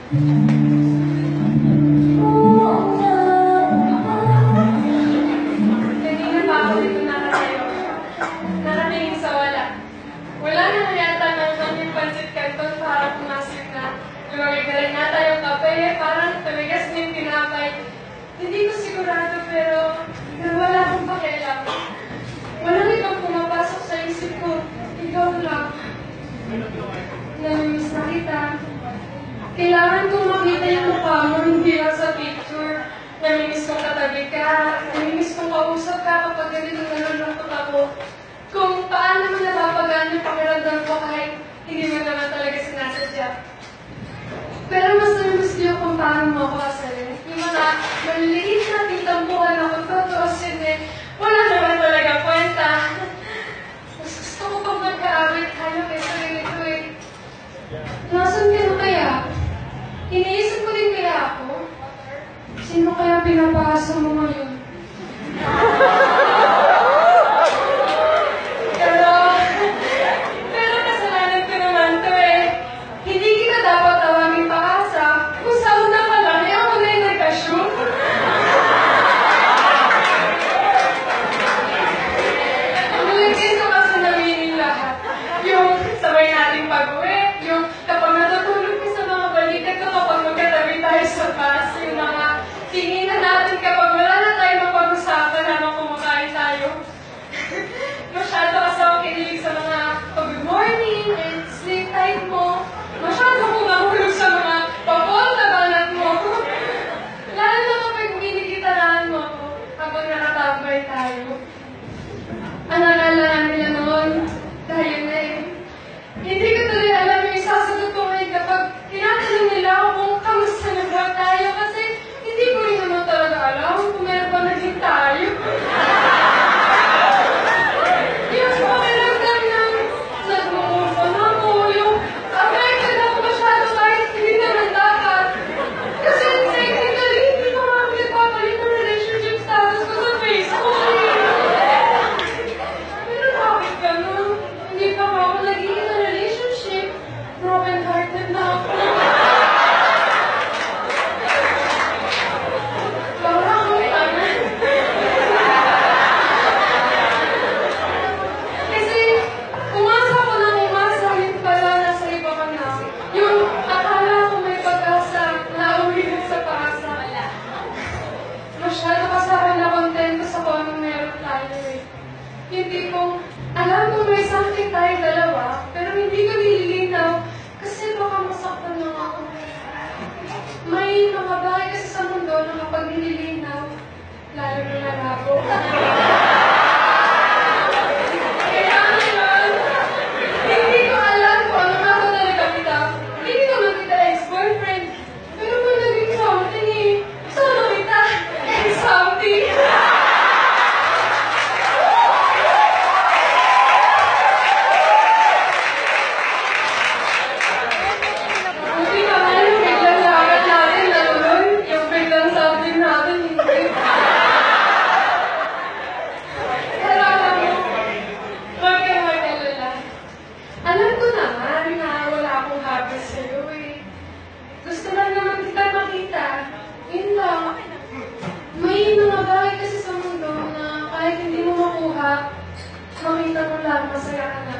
Kanina pa ako dito nakatayo. Nakatingin sa wala. Wala naman yata naman yung pancit canton para pumasok na. Lumagaling nata yung kape, parang tumigas na yung tinapay. Hindi ko sigurado pero wala akong pakialam. Walang ibang pumapasok sa isip ko. Ikaw lang. Namimiss na kita. Kailangan kong makita yung mukha mo, hindi lang sa picture. Namimiss kong katabi ka. Namimiss kong kausap ka kapag ganito nalulungkot ako. Kung paano mo napapagaan yung pakiramdam ko kahit hindi mo naman talaga sinasadya. Pero mas namimiss ko yung kung paano mo ako asalin. Yung mga maliliit na titampuhan ako, totoo din. Wala naman talaga kwenta. Mas gusto ko pang magkaawit tayo kaysa ganito eh. Nasaan ka na kaya? Iniisip ko din kaya ako? Sino kaya pinapasa mo ngayon? Pero kasalanan ko naman to eh. Hindi kita dapat tawagin pakasa. Kung sa una ka lang, eh ako na yung nag-assume. Malagyan ko kasi naminin lahat. Yung sabay nating pag-uwi, yung kapag natutulog ko sa mga balikat ko kapag magkatabi tayo sa bus, yung mga tinginan natin kapag wala na tayo mapag-usapan habang kumakain tayo. Masyado kasi ako kinilig sa mga good morning and sleep time mo. Masyado akong nahulog sa mga papol na banat mo. Lalo na kapag ginikitarahan mo ako habang nakatambay tayo. Ang naalala nila noon, tayo na eh. Hindi ko tuloy alam yung isasagot ko ngayon kapag tinatanong nila ako kung kamusta na ba tayo kasi hindi ko rin naman talaga alam kung meron pa naging tayo. Yung pakiramdam ng nagmumulpa na ako, yung affected ako masyado kahit hindi naman dapat. Kasi technically, hindi ko nga pinagpapalit ng relationship status ko sa Facebook eh. Pero bakit ganun? Hindi pa nga ako naging in a relationship. Broken-hearted na ako. Parang akong tanga. Kasi umasa ko ng umasa, yun pala nasa iba ka na. Yung akala ko may pag-asa, nauwi na sa paasa. Masyado kasi ako nakontento sa kung anong meron tayo eh. Yung tipong, alam ko may something tayo dalawa, pero hindi ko nililinaw kasi baka masaktan lang ako. May mga bagay kasi sa mundo na kapag nililinaw, lalo na lalabo. Kaya ngayon, hindi ko alam kung ano nga ako talaga kita. Hindi ko naman kita ex-boyfriend, pero may naging something eh. Solo kita, ex-something. Buti naman yung biglang lakad natin naluloy, yung biglang something natin hindi. Pero alam mo, huwag kang mag-alala. Alam ko naman na wala akong habis sa'yo eh. Gusto lang naman kita makita. Yun lang. May mga bagay kasi sa mundo na kahit hindi mo makuha, makita mo lang masaya ka na.